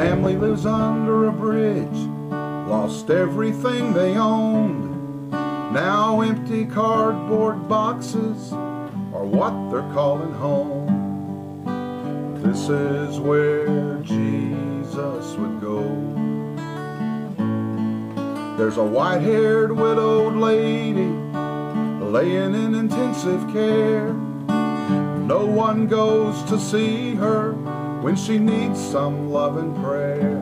family lives under a bridge, lost everything they owned. Now empty cardboard boxes are what they're calling home. This is where Jesus would go. There's a white-haired widowed lady laying in intensive care. No one goes to see her when she needs some love and prayer.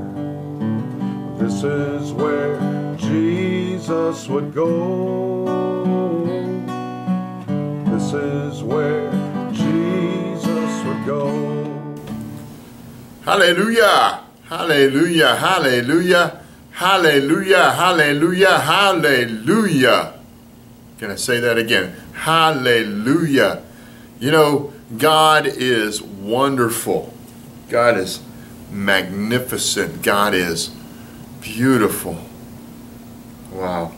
This is where Jesus would go. This is where Jesus would go. Hallelujah! Hallelujah! Hallelujah! Hallelujah! Hallelujah! Hallelujah! Can I say that again? Hallelujah! You know, God is wonderful. God is magnificent. God is beautiful. Wow.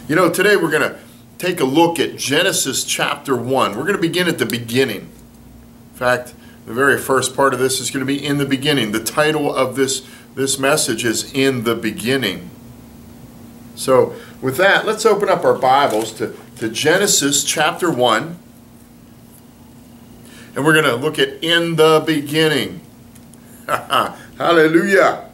You know, today we're going to take a look at Genesis chapter 1. We're going to begin at the beginning. In fact, the very first part of this is going to be in the beginning. The title of this message is In the Beginning. So with that, let's open up our Bibles to Genesis chapter 1. And we're going to look at In the Beginning. Hallelujah.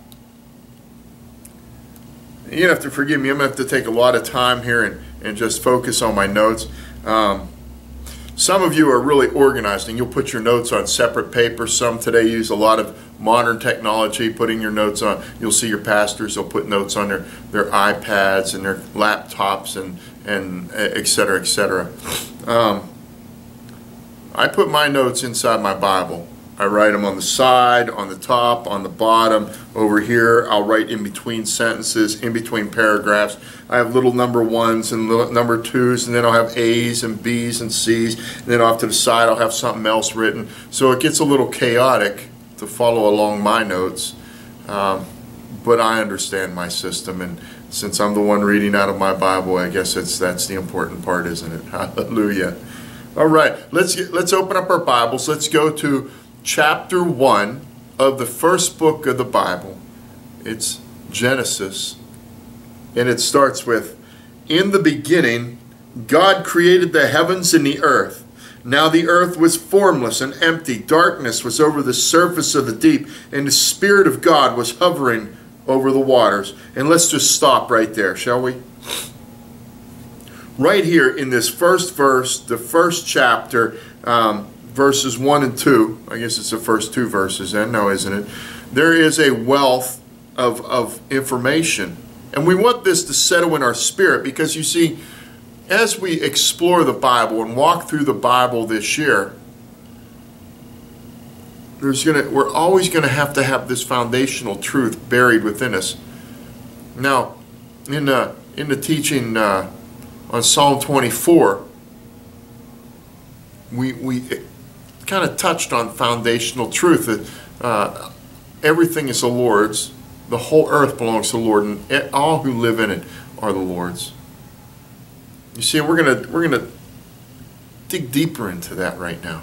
You have to forgive me. I'm going to have to take a lot of time here and just focus on my notes. Some of you are really organized and you'll put your notes on separate paper. Some today use a lot of modern technology, putting your notes on. You'll see your pastors, they'll put notes on their iPads and their laptops and et cetera, et cetera. I put my notes inside my Bible. I write them on the side, on the top, on the bottom. Over here, I'll write in between sentences, in between paragraphs. I have little number 1s and little number 2s, and then I'll have A's and B's and C's. And then off to the side, I'll have something else written. So it gets a little chaotic to follow along my notes. But I understand my system, and since I'm the one reading out of my Bible, I guess that's the important part, isn't it? Hallelujah. All right, let's open up our Bibles. Let's go to chapter 1 of the first book of the Bible. It's Genesis, and it starts with, In the beginning, God created the heavens and the earth. Now the earth was formless and empty. Darkness was over the surface of the deep, and the Spirit of God was hovering over the waters. And let's just stop right there, shall we? Right here in this first verse, the first chapter, verses 1 and 2, I guess it's the first 2 verses then, no, isn't it? There is a wealth of information. And we want this to settle in our spirit because, you see, as we explore the Bible and walk through the Bible this year, we're always going to have this foundational truth buried within us. Now, in the teaching on Psalm 24, we kind of touched on foundational truth that everything is the Lord's. The whole earth belongs to the Lord, and all who live in it are the Lord's. You see, we're gonna dig deeper into that right now.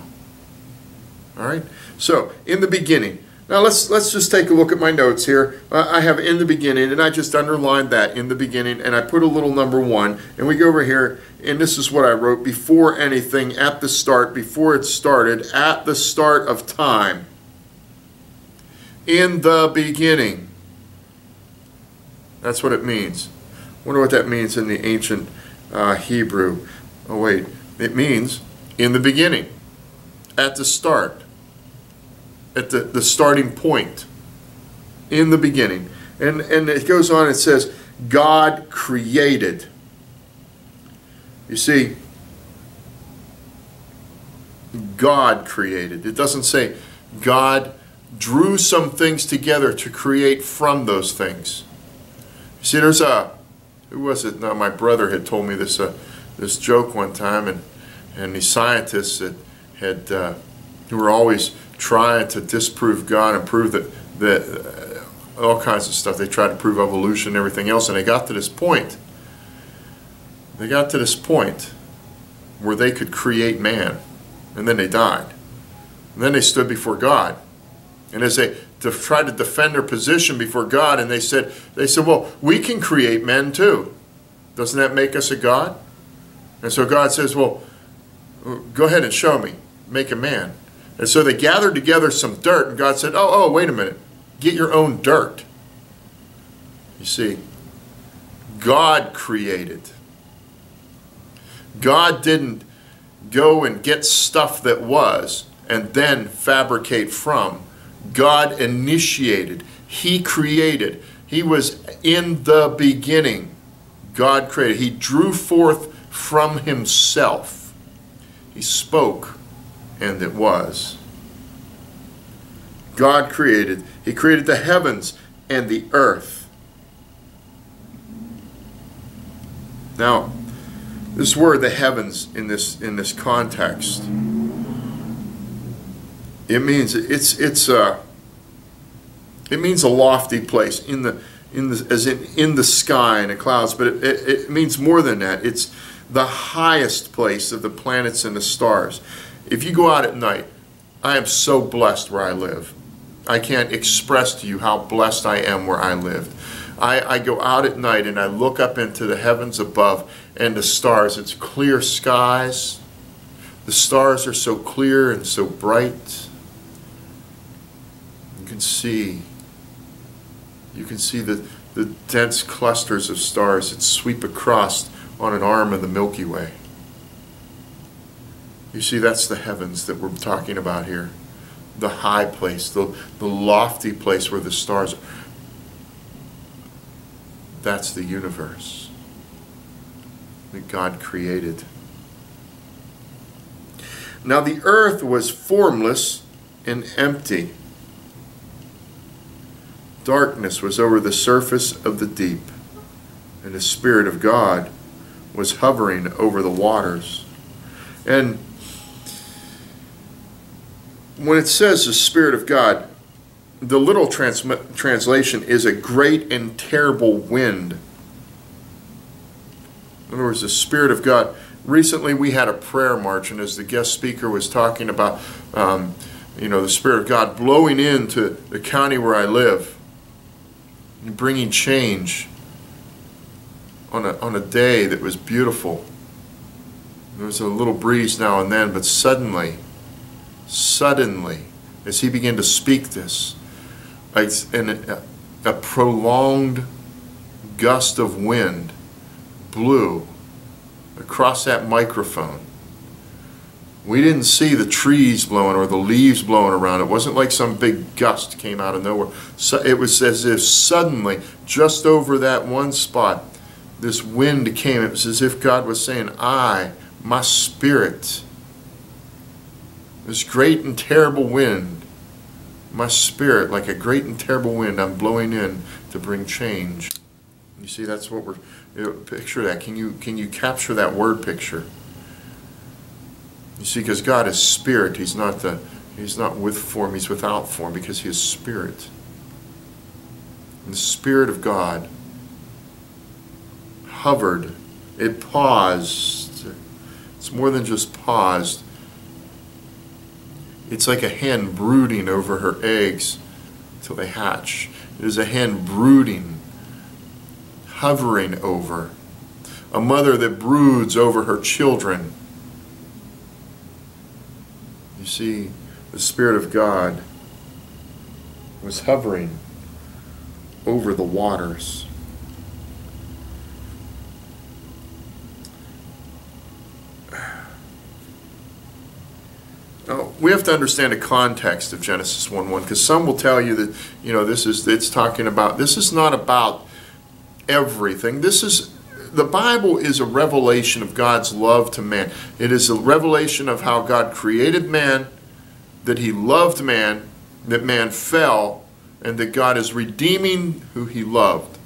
All right. So, in the beginning. Now let's just take a look at my notes here. I have in the beginning, and I just underlined that, in the beginning, and I put a little number 1. And we go over here, and this is what I wrote: before anything, at the start, before it started, at the start of time. In the beginning. That's what it means. I wonder what that means in the ancient Hebrew. Oh wait, it means in the beginning, at the start, at the starting point, in the beginning. And it goes on, it says, God created. You see, God created. It doesn't say God drew some things together to create from those things. You see, there's who was it? Now, my brother had told me this joke one time, and these scientists that who were always trying to disprove God and prove that all kinds of stuff. They tried to prove evolution and everything else, and they got to this point. They got to this point where they could create man, and then they died. And then they stood before God. And as they to try to defend their position before God, and they said, well, we can create men too. Doesn't that make us a God? And so God says, well, go ahead and show me. Make a man. And so they gathered together some dirt, and God said, oh, wait a minute. Get your own dirt. You see, God created. God didn't go and get stuff that was and then fabricate from. God initiated. He created. He was in the beginning. God created. He drew forth from himself. He spoke, and it was. God created. He created the heavens and the earth. Now, this word, the heavens, in this context, it means it means a lofty place in the sky and the clouds, but it means more than that. It's the highest place of the planets and the stars. If you go out at night, I am so blessed where I live. I can't express to you how blessed I am where I live. I go out at night and I look up into the heavens above and the stars. It's clear skies. The stars are so clear and so bright. You can see the dense clusters of stars that sweep across on an arm of the Milky Way. You see, that's the heavens that we're talking about here. The high place, the lofty place where the stars are. That's the universe that God created. Now the earth was formless and empty. Darkness was over the surface of the deep, and the Spirit of God was hovering over the waters. And when it says the Spirit of God, the literal translation is a great and terrible wind. In other words, the Spirit of God. Recently we had a prayer march, and as the guest speaker was talking about, the Spirit of God blowing into the county where I live, and bringing change on a day that was beautiful. There was a little breeze now and then, but suddenly, as he began to speak this, a prolonged gust of wind blew across that microphone. We didn't see the trees blowing or the leaves blowing around. It wasn't like some big gust came out of nowhere. So it was as if suddenly, just over that one spot, this wind came. It was as if God was saying, my Spirit, this great and terrible wind, my Spirit, like a great and terrible wind, I'm blowing in to bring change. You see, that's what we're, picture that. Can you capture that word picture? You see, because God is Spirit. He's not with form, He's without form, because He is Spirit. And the Spirit of God hovered. It paused. It's more than just paused. It's like a hen brooding over her eggs till they hatch. It is a hen brooding, hovering over. A mother that broods over her children. You see, the Spirit of God was hovering over the waters. Now, we have to understand the context of Genesis 1:1, because some will tell you that, it's talking about, this is not about everything. The Bible is a revelation of God's love to man. It is a revelation of how God created man, that He loved man, that man fell, and that God is redeeming who He loved.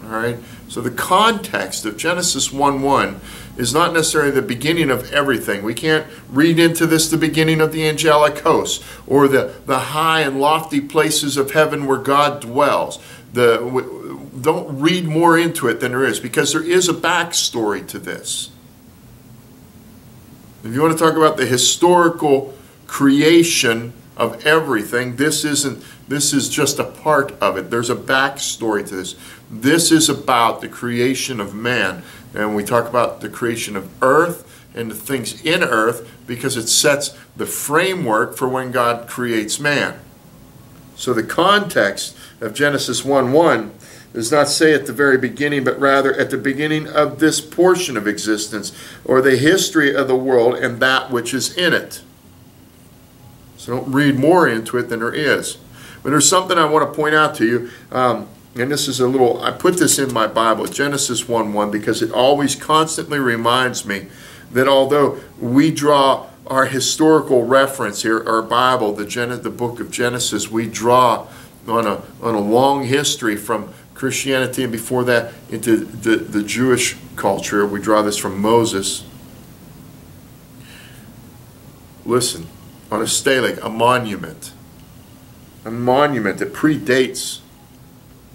All right? So the context of Genesis 1:1 is not necessarily the beginning of everything. We can't read into this the beginning of the angelic hosts or the high and lofty places of heaven where God dwells. Don't read more into it than there is, because there is a backstory to this. If you want to talk about the historical creation of everything. This is just a part of it. There's a backstory to this. This is about the creation of man. And we talk about the creation of earth and the things in earth because it sets the framework for when God creates man. So the context of Genesis 1:1 does not say at the very beginning, but rather at the beginning of this portion of existence, or the history of the world and that which is in it. So don't read more into it than there is. But there's something I want to point out to you, and this is I put this in my Bible, Genesis 1:1, because it always constantly reminds me that although we draw our historical reference here, our Bible, the book of Genesis, we draw on a long history from Christianity and before that into the Jewish culture. We draw this from Moses. Listen, on a stele, a monument that predates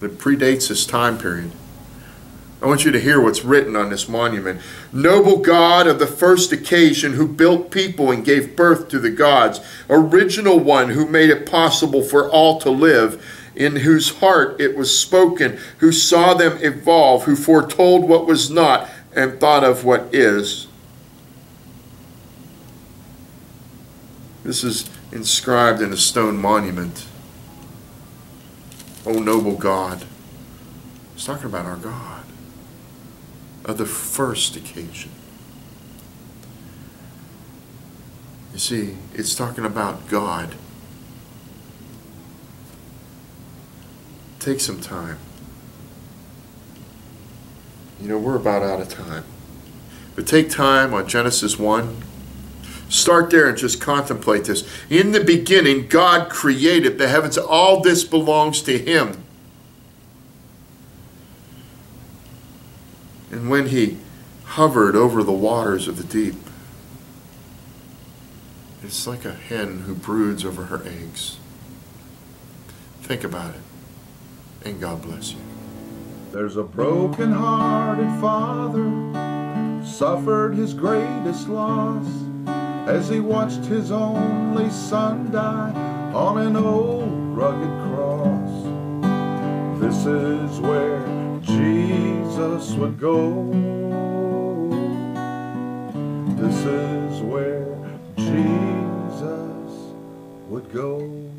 this time period. I want you to hear what's written on this monument. Noble God of the first occasion, who built people and gave birth to the gods, original one who made it possible for all to live, in whose heart it was spoken, who saw them evolve, who foretold what was not and thought of what is. This is inscribed in a stone monument. O noble God. It's talking about our God of the first occasion. You see, it's talking about God. Take some time. You know, we're about out of time. But take time on Genesis 1. Start there and just contemplate this. In the beginning, God created the heavens. All this belongs to Him. And when He hovered over the waters of the deep, it's like a hen who broods over her eggs. Think about it. And God bless you. There's a broken-hearted father suffered his greatest loss as he watched his only son die on an old rugged cross. This is where Jesus would go. This is where Jesus would go.